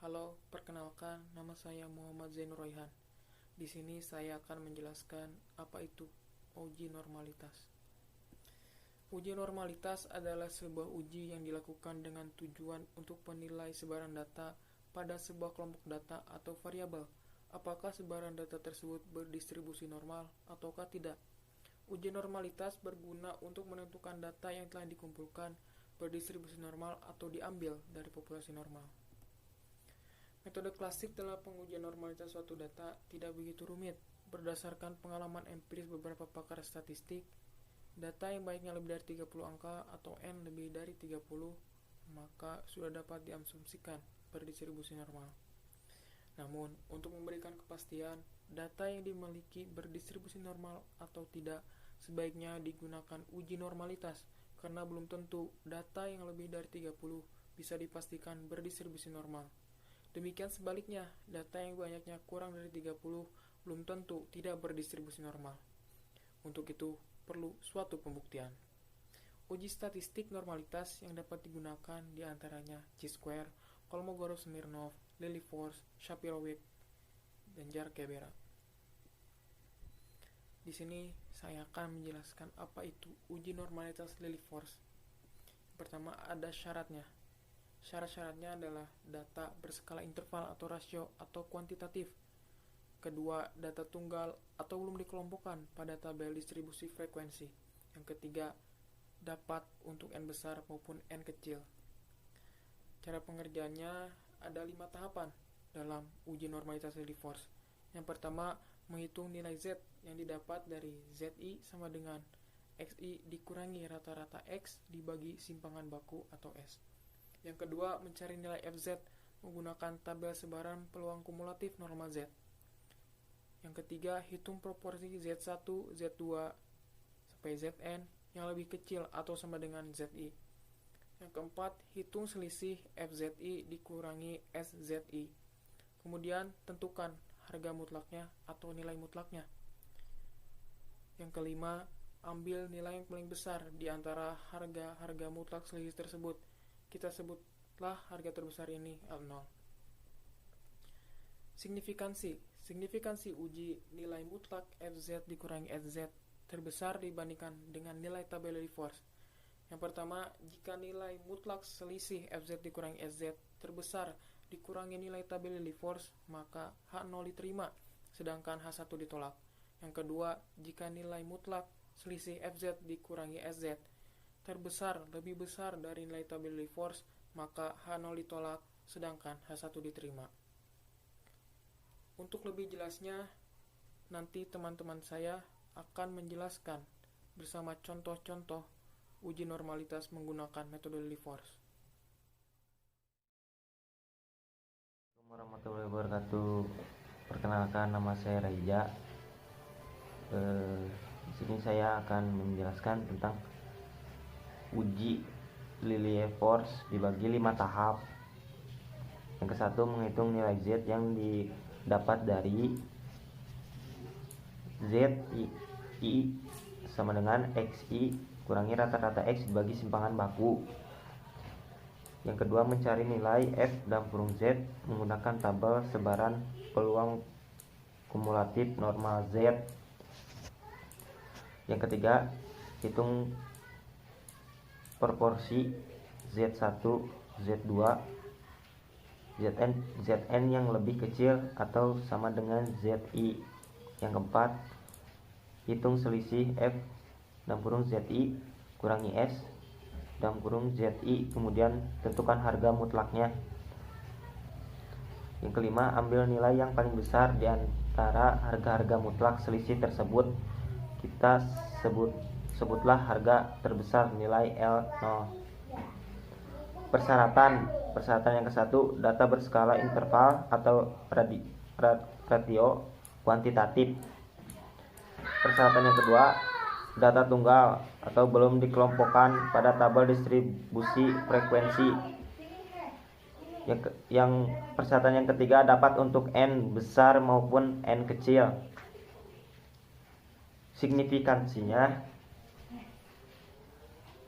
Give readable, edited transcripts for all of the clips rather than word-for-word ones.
Halo, perkenalkan, nama saya Muhammad Zainur Raihan. Di sini saya akan menjelaskan apa itu uji normalitas. Uji normalitas adalah sebuah uji yang dilakukan dengan tujuan untuk menilai sebaran data pada sebuah kelompok data atau variabel. Apakah sebaran data tersebut berdistribusi normal ataukah tidak? Uji normalitas berguna untuk menentukan data yang telah dikumpulkan berdistribusi normal atau diambil dari populasi normal. Metode klasik dalam pengujian normalitas suatu data tidak begitu rumit. Berdasarkan pengalaman empiris beberapa pakar statistik, data yang banyaknya lebih dari 30 angka atau N lebih dari 30, maka sudah dapat diasumsikan berdistribusi normal. Namun, untuk memberikan kepastian, data yang dimiliki berdistribusi normal atau tidak sebaiknya digunakan uji normalitas karena belum tentu data yang lebih dari 30 bisa dipastikan berdistribusi normal. Demikian sebaliknya, data yang banyaknya kurang dari 30 belum tentu tidak berdistribusi normal. Untuk itu, perlu suatu pembuktian. Uji statistik normalitas yang dapat digunakan diantaranya Chi-square, Kolmogorov-Smirnov, Lilliefors, Shapiro-Wilk, dan Jarque-Bera. Di sini saya akan menjelaskan apa itu uji normalitas Lilliefors. Pertama, ada syaratnya. Syarat-syaratnya adalah data berskala interval atau rasio atau kuantitatif. Kedua, data tunggal atau belum dikelompokkan pada tabel distribusi frekuensi. Yang ketiga, dapat untuk N besar maupun N kecil. Cara pengerjaannya ada 5 tahapan dalam uji normalitas Lilliefors. Yang pertama, menghitung nilai Z yang didapat dari ZI sama dengan XI dikurangi rata-rata X dibagi simpangan baku atau S. Yang kedua, mencari nilai FZ menggunakan tabel sebaran peluang kumulatif norma Z. Yang ketiga, hitung proporsi Z1, Z2, sampai Zn yang lebih kecil atau sama dengan Zi. Yang keempat, hitung selisih FZI dikurangi SZI. Kemudian, tentukan harga mutlaknya atau nilai mutlaknya. Yang kelima, ambil nilai yang paling besar di antara harga-harga mutlak selisih tersebut. Kita sebutlah harga terbesar ini L0. Signifikansi uji nilai mutlak FZ dikurangi SZ terbesar dibandingkan dengan nilai tabel Lilliefors. Yang pertama, jika nilai mutlak selisih FZ dikurangi SZ terbesar dikurangi nilai tabel Lilliefors, maka H0 diterima, sedangkan H1 ditolak. Yang kedua, jika nilai mutlak selisih FZ dikurangi SZ terbesar lebih besar dari nilai tabel Lilliefors, maka H0 ditolak, sedangkan H1 diterima. Untuk lebih jelasnya, nanti teman-teman saya akan menjelaskan bersama contoh-contoh uji normalitas menggunakan metode Lilliefors. Assalamualaikum warahmatullahi wabarakatuh. Perkenalkan, nama saya Raiza. Di sini saya akan menjelaskan tentang uji Lilliefors dibagi 5 tahap. Yang ke-1, menghitung nilai Z yang didapat dari ZI sama dengan XI kurangi rata-rata X dibagi simpangan baku. Yang kedua, mencari nilai F dalam kurung Z menggunakan tabel sebaran peluang kumulatif normal Z. Yang ketiga, hitung proporsi Z1, Z2, Zn yang lebih kecil atau sama dengan Zi. Yang keempat, hitung selisih F dalam kurung Zi kurangi S dalam kurung Zi, kemudian tentukan harga mutlaknya. Yang kelima, ambil nilai yang paling besar di antara harga-harga mutlak selisih tersebut. Kita sebutlah harga terbesar nilai L0. Persyaratan yang ke-1, data berskala interval atau ratio kuantitatif. Persyaratan yang kedua, data tunggal atau belum dikelompokkan pada tabel distribusi frekuensi. Yang persyaratan yang ketiga, dapat untuk N besar maupun N kecil. Signifikansinya,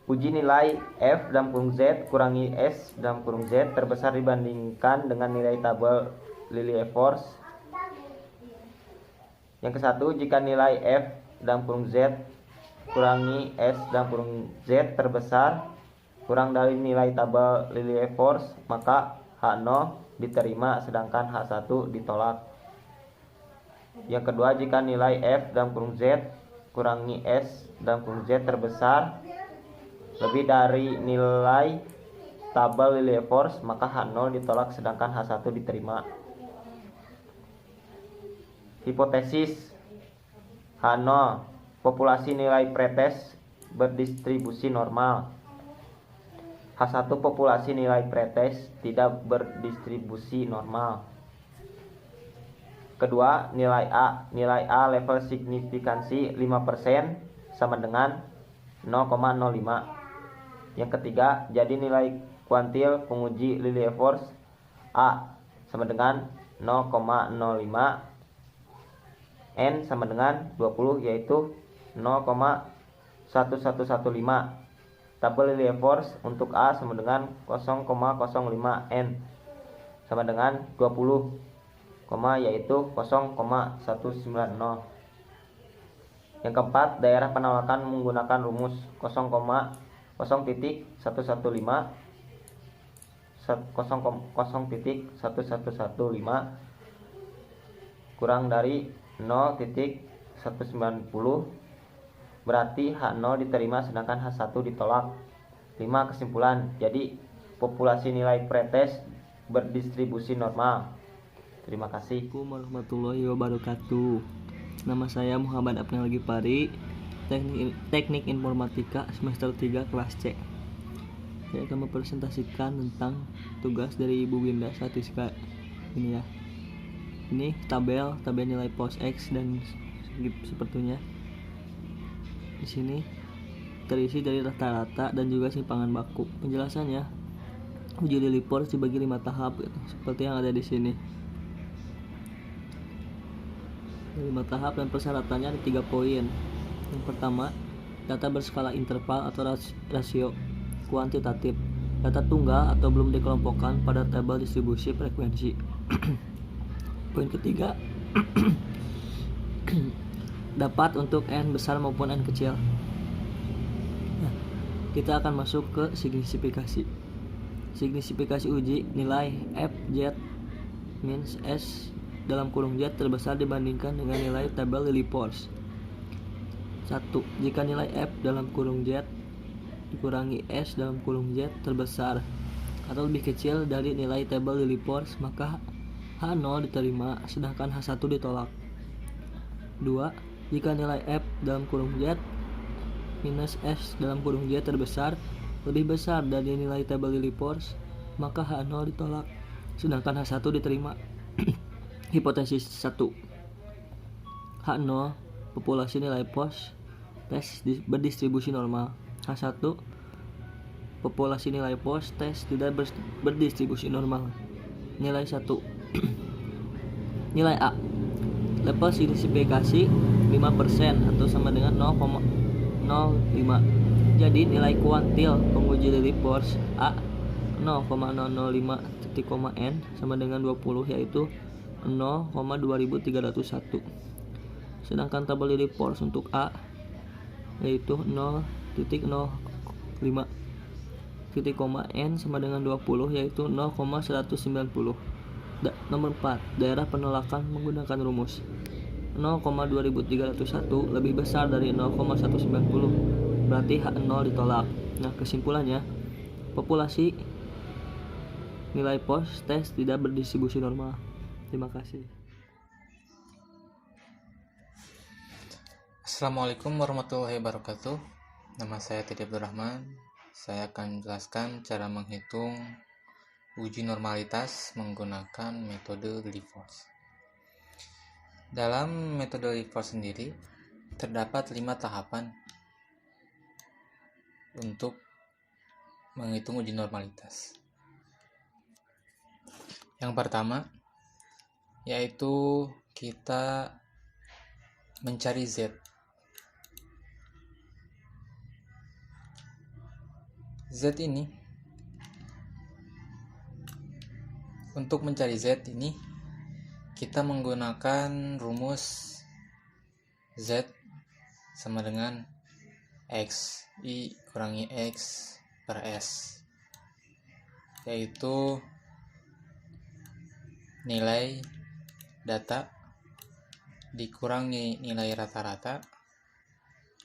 Uji nilai F dalam kurung Z kurangi S dalam kurung Z terbesar dibandingkan dengan nilai tabel Lilliefors. Yang ke-1, jika nilai F dalam kurung Z kurangi S dalam kurung Z terbesar kurang dari nilai tabel Lilliefors, maka H0 diterima sedangkan H1 ditolak. Yang kedua, jika nilai F dalam kurung Z kurangi S dalam kurung Z terbesar lebih dari nilai tabel Lilliefors, maka H0 ditolak sedangkan H1 diterima. Hipotesis H0, populasi nilai pretest berdistribusi normal. H1, populasi nilai pretest tidak berdistribusi normal. Kedua, nilai A. Nilai A level signifikansi 5% sama dengan 0,05. Yang ketiga, jadi nilai kuantil penguji Lilliefors A sama dengan 0,05, N sama dengan 20, yaitu 0,1115. Tabel Lilliefors untuk A sama dengan 0,05, N sama dengan 20, yaitu 0,190. Yang keempat, daerah penolakan menggunakan rumus 0,115 kurang dari 0,190, berarti H0 diterima sedangkan H1 ditolak. 5. Kesimpulan, jadi populasi nilai pretest berdistribusi normal. Terima kasih. Assalamualaikum warahmatullahi wabarakatuh. Nama saya Muhammad Abnel Gipari, Teknik Informatika semester 3 kelas C. Saya akan mempresentasikan tentang tugas dari Ibu Winda Satiska. Ini ya. Ini tabel nilai pos X dan sepertinya. Di sini terisi dari rata-rata dan juga simpangan baku. Penjelasannya, uji Lilliefors dibagi 5 tahap seperti yang ada di sini. 5 tahap dan persyaratannya ada 3 poin. Yang pertama, data berskala interval atau rasio kuantitatif. Data tunggal atau belum dikelompokkan pada tabel distribusi frekuensi. Poin ketiga, dapat untuk N besar maupun N kecil. Nah, kita akan masuk ke signifikasi. Signifikasi uji nilai F Z minus S dalam kurung Z terbesar dibandingkan dengan nilai tabel Lilliefors. 1. Jika nilai F dalam kurung Z dikurangi S dalam kurung Z terbesar atau lebih kecil dari nilai tabel Lilliefors, maka H0 diterima sedangkan H1 ditolak. 2. Jika nilai F dalam kurung Z minus S dalam kurung Z terbesar lebih besar dari nilai tabel Lilliefors, maka H0 ditolak sedangkan H1 diterima. Hipotesis 1. H0, populasi nilai pos tes berdistribusi normal. H1, populasi nilai pos tes tidak berdistribusi normal. Nilai 1. Nilai A, level signifikasi 5% atau sama dengan 0,05. Jadi nilai kuantil penguji Lilliefors A 0,005, N sama dengan 20, yaitu 0,2301. Sedangkan tabel Lilliefors untuk A yaitu 0,05, N sama dengan 20, yaitu 0,190. Nomor 4, daerah penolakan menggunakan rumus 0,2301 lebih besar dari 0,190, berarti H0 ditolak. Nah, kesimpulannya, populasi nilai pos tes tidak berdistribusi normal. Terima kasih. Assalamualaikum warahmatullahi wabarakatuh. Nama saya Titi Abdurrahman. Saya akan menjelaskan cara menghitung uji normalitas menggunakan metode Lilliefors. Dalam metode Lilliefors sendiri terdapat 5 tahapan untuk menghitung uji normalitas. Yang pertama yaitu kita mencari Z. Z ini, untuk mencari Z ini kita menggunakan rumus Z sama dengan X I kurangi X per S, yaitu nilai data dikurangi nilai rata-rata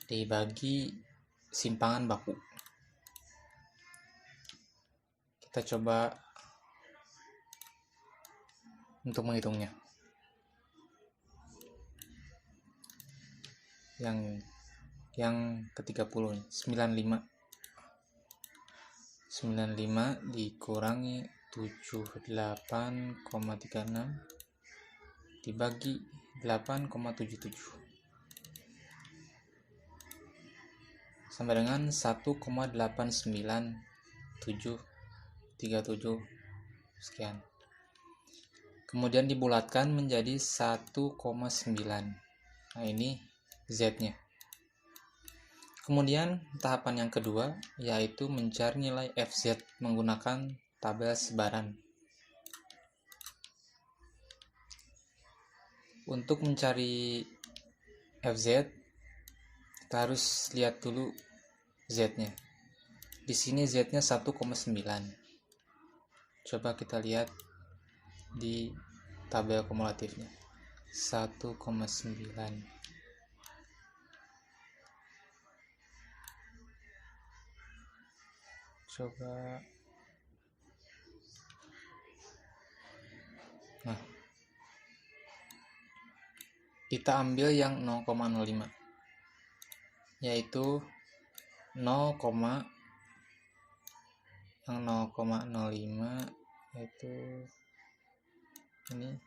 dibagi simpangan baku. Kita coba untuk menghitungnya. Yang ke-30 95 dikurangi 78,36 dibagi 8,77 sama dengan 1,89737 sekian. Kemudian dibulatkan menjadi 1,9. Nah, ini Z-nya. Kemudian tahapan yang kedua yaitu mencari nilai FZ menggunakan tabel sebaran. Untuk mencari FZ, kita harus lihat dulu Z-nya. Di sini Z-nya 1,9. Coba kita lihat di tabel kumulatifnya. 1,9. Coba. Nah, kita ambil yang 0,05, yaitu 0,05 yaitu ini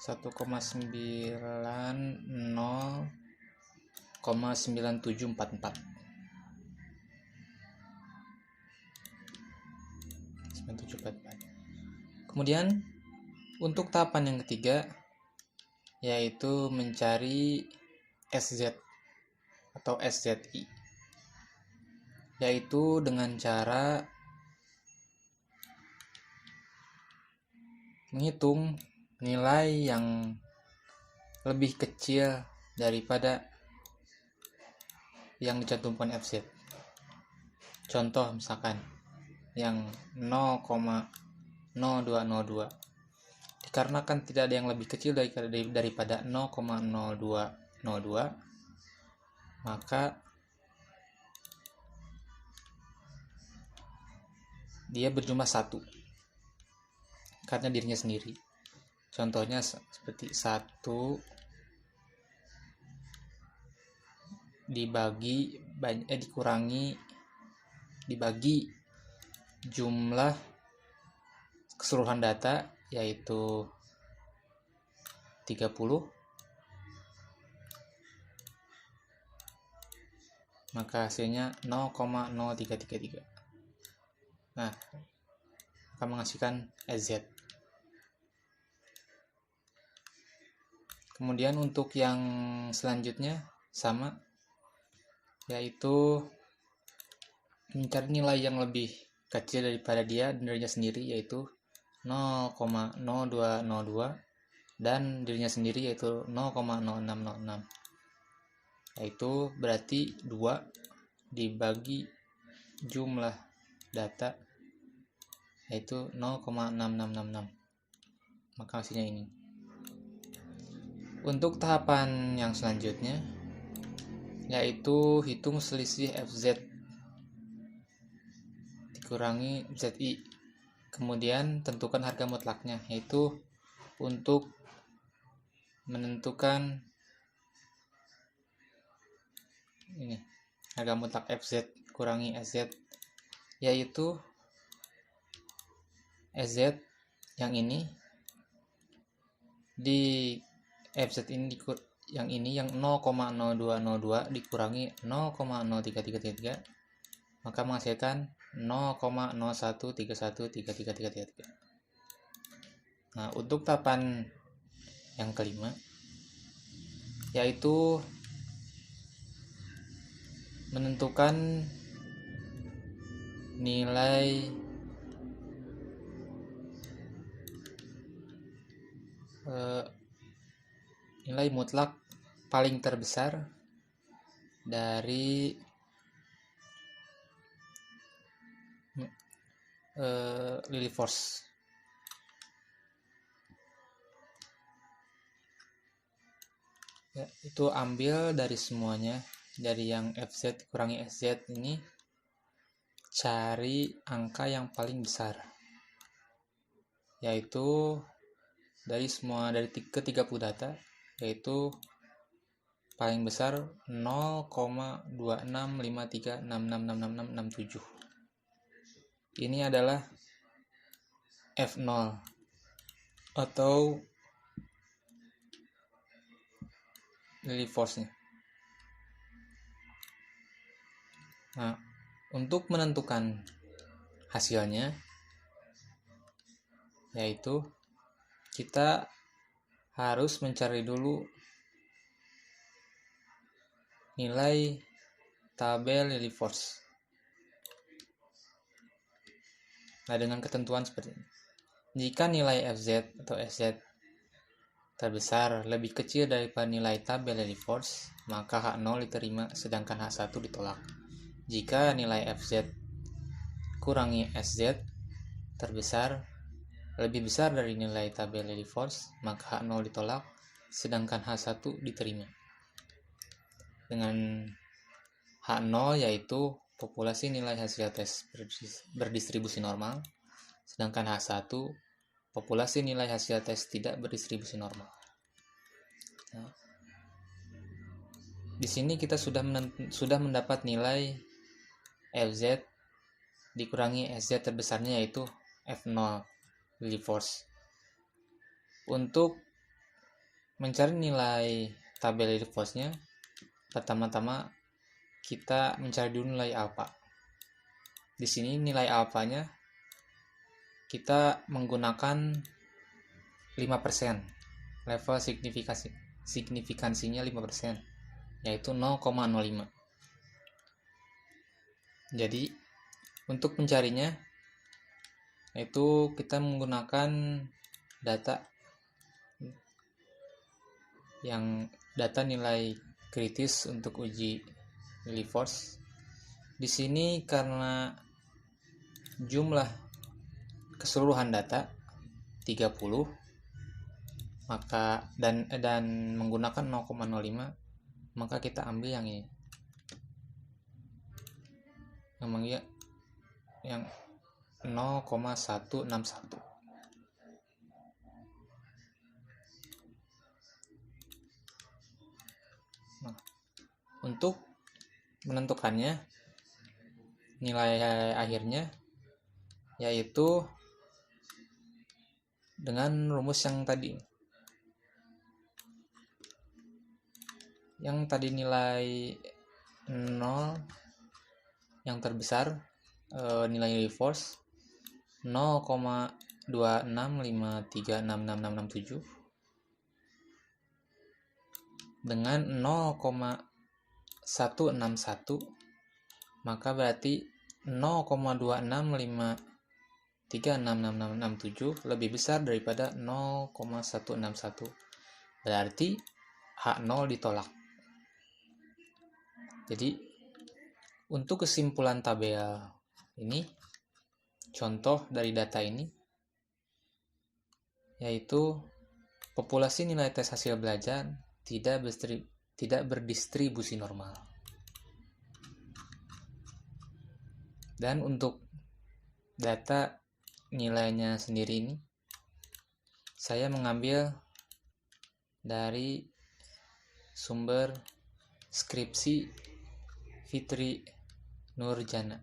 1,9744. Kemudian untuk tahapan yang ketiga yaitu mencari SZ atau SZI, yaitu dengan cara menghitung nilai yang lebih kecil daripada yang dicantumkan FZ. Contoh misalkan yang 0,0202, dikarenakan tidak ada yang lebih kecil daripada 0,0202, maka dia berjumlah 1 karena dirinya sendiri. Contohnya seperti 1 dibagi jumlah keseluruhan data yaitu 30, maka hasilnya 0,0333. Nah, akan menghasilkan SZ. Kemudian untuk yang selanjutnya sama, yaitu mencari nilai yang lebih kecil daripada dirinya sendiri, yaitu 0,0202, dan dirinya sendiri yaitu 0,0606, yaitu berarti 2 dibagi jumlah data yaitu 0,6666, maka hasilnya ini. Untuk tahapan yang selanjutnya yaitu hitung selisih FZ dikurangi ZI, kemudian tentukan harga mutlaknya, yaitu untuk menentukan ini harga mutlak FZ kurangi SZ, yaitu SZ yang ini di FZ ini yang 0,0202 dikurangi 0,0333, maka menghasilkan 0,01313333. Nah, untuk tahapan yang kelima yaitu menentukan nilai nilai mutlak paling terbesar dari Lily Force. Ya, itu ambil dari semuanya, dari yang FZ kurangi SZ ini, cari angka yang paling besar, yaitu dari ke-30 data, yaitu paling besar 0,2653666667. Ini adalah F0 atau Lily Force-nya. Nah, untuk menentukan hasilnya, yaitu kita harus mencari dulu nilai tabel Lily Force. Nah, dengan ketentuan seperti ini. Jika nilai FZ atau SZ terbesar lebih kecil daripada nilai tabel Lily Force, maka H0 diterima sedangkan H1 ditolak. Jika nilai FZ kurangi SZ lebih besar dari nilai tabel Lily Force, maka H0 ditolak sedangkan H1 diterima. Dengan H0 yaitu populasi nilai hasil tes berdistribusi normal, sedangkan H1 populasi nilai hasil tes tidak berdistribusi normal. Nah, di sini kita sudah mendapat nilai FZ dikurangi SZ terbesarnya, yaitu F0 Lily Force. Untuk mencari nilai tabel Lily Force-nya, pertama-tama kita mencari dulu nilai alpha. Di sini nilai alfanya kita menggunakan 5%. Level signifikansinya 5%, yaitu 0,05. Jadi untuk mencarinya, yaitu kita menggunakan data nilai kritis untuk uji Lily Force. Di sini karena jumlah keseluruhan data 30, maka dan menggunakan 0,05, maka kita ambil yang ini. Yang 0,161. Nah, untuk menentukannya, nilai akhirnya yaitu dengan rumus yang tadi. Yang tadi nilai 0 yang terbesar, nilai Lily Force 0,26536667 dengan 0,161, maka berarti 0,26536667 lebih besar daripada 0,161. Berarti H0 ditolak. Jadi untuk kesimpulan tabel ini, contoh dari data ini, yaitu populasi nilai tes hasil belajar tidak berdistribusi normal. Dan untuk data nilainya sendiri ini, saya mengambil dari sumber skripsi Fitri Nurjana,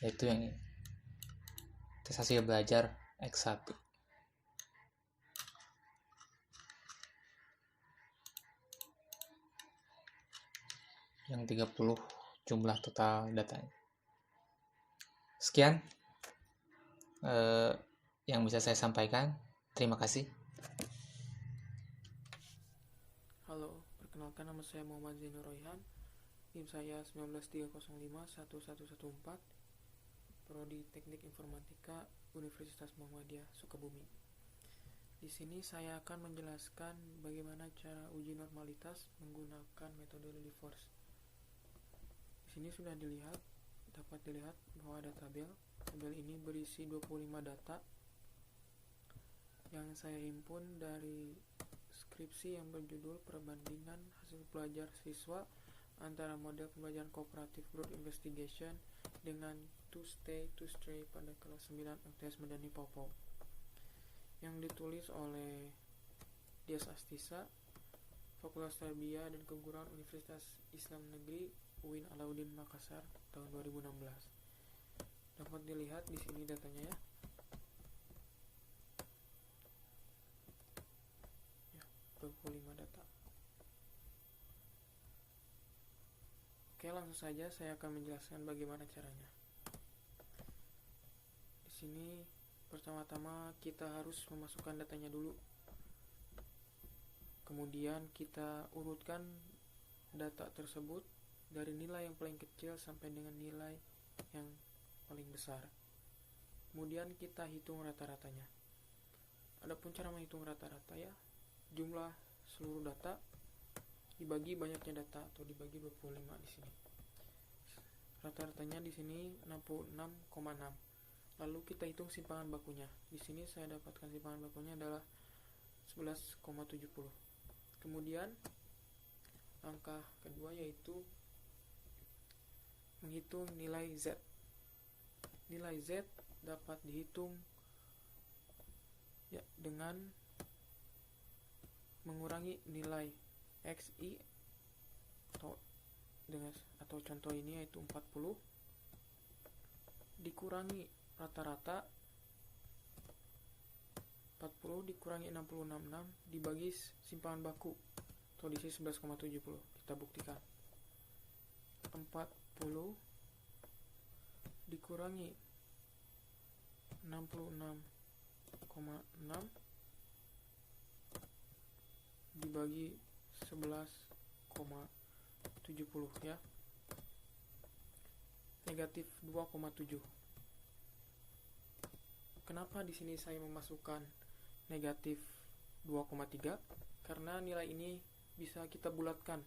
yaitu yang ini, tes hasil belajar X1. Yang 30 jumlah total datanya. Sekian yang bisa saya sampaikan. Terima kasih. Halo, perkenalkan nama saya Muhammad Zainur Royhan. NIM saya 193051114. Prodi Teknik Informatika Universitas Muhammadiyah Sukabumi. Di sini saya akan menjelaskan bagaimana cara uji normalitas menggunakan metode Lilly Force. Di sini sudah dapat dilihat bahwa ada tabel. Tabel ini berisi 25 data yang saya himpun dari skripsi yang berjudul Perbandingan Hasil Belajar Siswa antara model pembelajaran kooperatif Group Investigation dengan To Stay pada kelas 9 MTS Medani Papau, yang ditulis oleh Dias Astisa, Fakultas Tarbiyah dan Keguruan Universitas Islam Negeri UIN Alauddin Makassar tahun 2016. Dapat dilihat di sini datanya ya. 25 data. Oke, langsung saja saya akan menjelaskan bagaimana caranya. Di sini pertama-tama kita harus memasukkan datanya dulu. Kemudian kita urutkan data tersebut dari nilai yang paling kecil sampai dengan nilai yang paling besar. Kemudian kita hitung rata-ratanya. Adapun cara menghitung rata-rata ya, jumlah seluruh data dibagi banyaknya data atau dibagi 25 di sini. Rata-ratanya di sini 66,6. Lalu kita hitung simpangan bakunya. Di sini saya dapatkan simpangan bakunya adalah 11,70. Kemudian langkah kedua yaitu menghitung nilai Z. Nilai Z dapat dihitung ya dengan mengurangi nilai XI atau contoh ini yaitu 40 dikurangi rata-rata 40 dikurangi 66,6 dibagi simpangan baku atau diisi 11,70. Kita buktikan 40 dikurangi 66,6 dibagi 11,70 ya, negatif 2,7. Kenapa di sini saya memasukkan negatif 2,3? Karena nilai ini bisa kita bulatkan.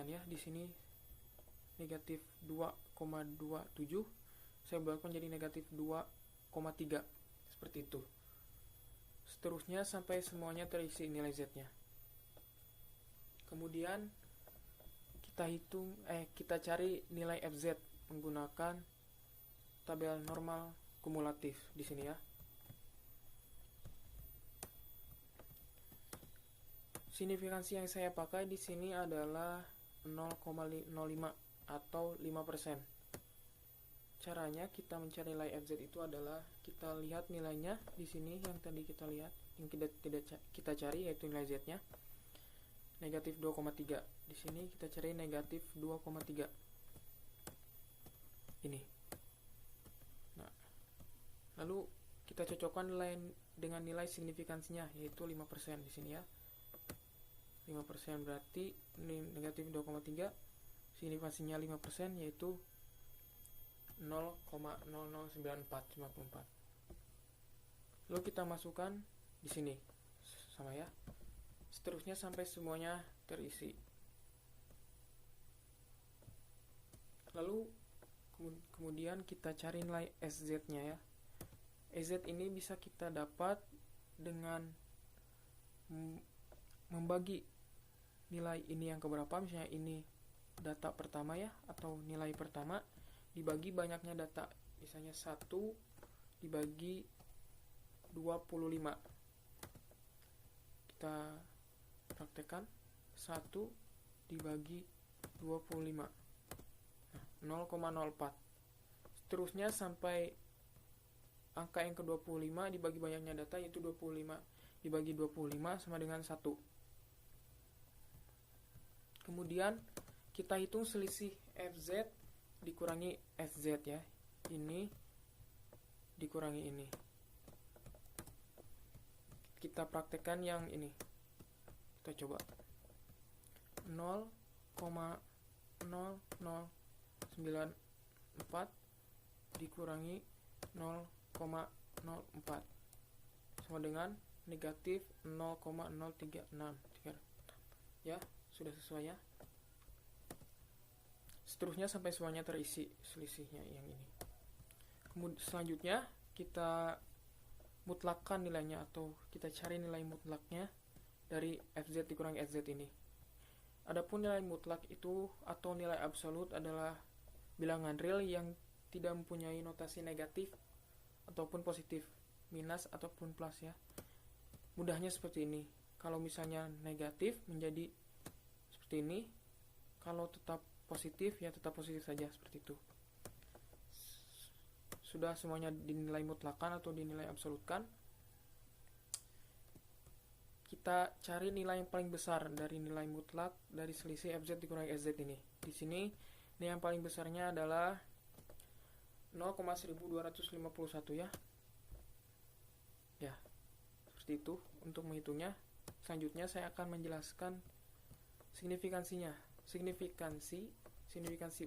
Ya, di sini negatif 2,27 saya bulatkan jadi negatif 2,3 seperti itu. Seterusnya sampai semuanya terisi nilai Z-nya. Kemudian kita cari nilai FZ menggunakan tabel normal kumulatif di sini ya. Signifikansi yang saya pakai di sini adalah 0,05 atau 5%. Caranya kita mencari nilai FZ itu adalah kita lihat nilainya di sini yang tadi kita lihat, yang kita cari yaitu nilai Z-nya negatif 2,3. Di sini kita cari negatif 2,3. Ini. Nah, lalu kita cocokkan dengan nilai signifikansinya yaitu 5% di sini ya. 5% berarti negatif 2,3, signifikansinya 5% yaitu 0,009454. Lalu kita masukkan di sini sama ya. Seterusnya sampai semuanya terisi. Lalu kemudian kita cari nilai SZ-nya ya. SZ ini bisa kita dapat dengan membagi nilai ini yang keberapa, misalnya ini data pertama ya, atau nilai pertama dibagi banyaknya data, misalnya 1 dibagi 25. Kita praktekkan 1 dibagi 25, nah, 0,04. Seterusnya sampai angka yang ke-25 dibagi banyaknya data, yaitu 25 dibagi 25 sama dengan 1. Kemudian kita hitung selisih FZ dikurangi SZ ya. Ini dikurangi ini. Kita praktekkan yang ini. Kita coba 0,0094 dikurangi 0,04 sama dengan negatif 0,036. Ya, sudah sesuai ya. Seterusnya sampai semuanya terisi selisihnya yang ini. Selanjutnya kita mutlakkan nilainya, atau kita cari nilai mutlaknya dari fz dikurangi sz ini. Adapun nilai mutlak itu atau nilai absolut adalah bilangan real yang tidak mempunyai notasi negatif ataupun positif, minus ataupun plus ya. Mudahnya seperti ini. Kalau misalnya negatif menjadi seperti ini, kalau tetap positif ya tetap positif saja seperti itu. Sudah semuanya dinilai mutlakan atau dinilai absolutkan. Kita cari nilai yang paling besar dari nilai mutlak dari selisih fz dikurangi sz ini. Di sini nilai yang paling besarnya adalah 0,1251 ya. Ya, seperti itu untuk menghitungnya. Selanjutnya saya akan menjelaskan signifikansinya. Signifikansi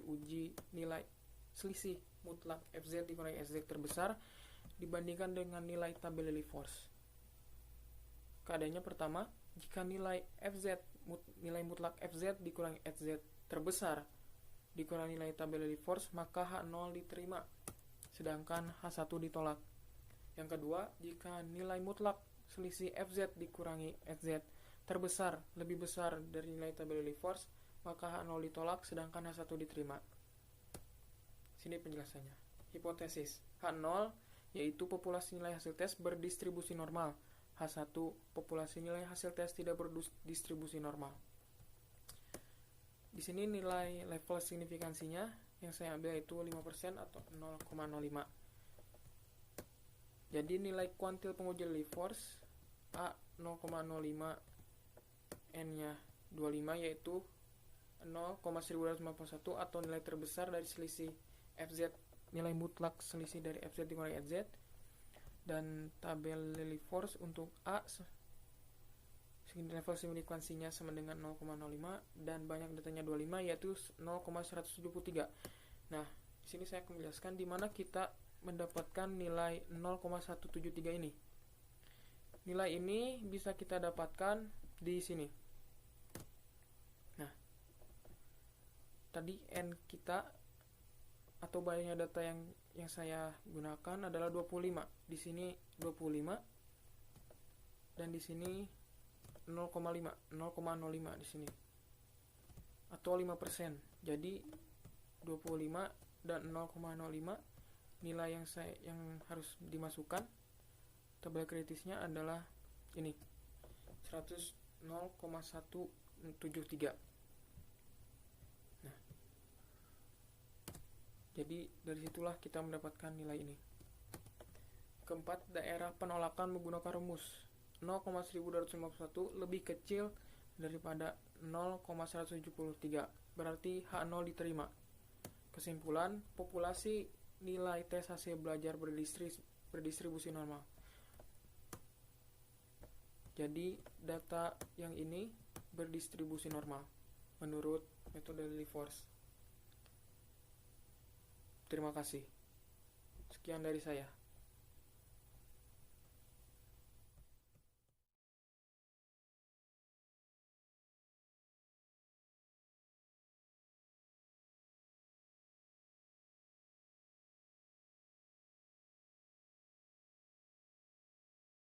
uji nilai selisih mutlak fz dikurangi sz terbesar dibandingkan dengan nilai tabel Lilliefors. Keadaannya pertama, jika nilai mutlak fz dikurangi sz terbesar dikurangi nilai tabel Lilliefors, maka H0 diterima, sedangkan H1 ditolak. Yang kedua, jika nilai mutlak selisih fz dikurangi sz terbesar lebih besar dari nilai tabel Lilliefors, maka H0 ditolak, sedangkan H1 diterima. Sini penjelasannya. Hipotesis H0 yaitu populasi nilai hasil tes berdistribusi normal. H1 populasi nilai hasil tes tidak berdistribusi normal. Di sini nilai level signifikansinya yang saya ambil itu 5% atau 0,05. Jadi nilai kuantil penguji Lilliefors A 0,05, N-nya 25 yaitu 0,1251 atau nilai terbesar dari selisih fz, nilai mutlak selisih dari fz dikurangi sz, dan tabel Lilliefors untuk A level signifikansinya sama dengan 0,05 dan banyak datanya 25 yaitu 0,173. Nah, di sini saya akan menjelaskan di mana kita mendapatkan nilai 0,173 ini. Nilai ini bisa kita dapatkan di sini. Nah, tadi N kita atau banyaknya data yang saya gunakan adalah 25. Di sini 25 dan di sini 0,05 di sini. Atau 5%. Jadi 25 dan 0,05 nilai yang harus dimasukkan tabel kritisnya adalah ini 100,173. Nah, jadi dari situlah kita mendapatkan nilai ini. Keempat, daerah penolakan menggunakan rumus 0,1251 lebih kecil daripada 0,173, berarti H0 diterima. Kesimpulan, populasi nilai tes hasil belajar berdistribusi normal. Jadi data yang ini berdistribusi normal menurut metode Lilliefors. Terima kasih. Sekian dari saya.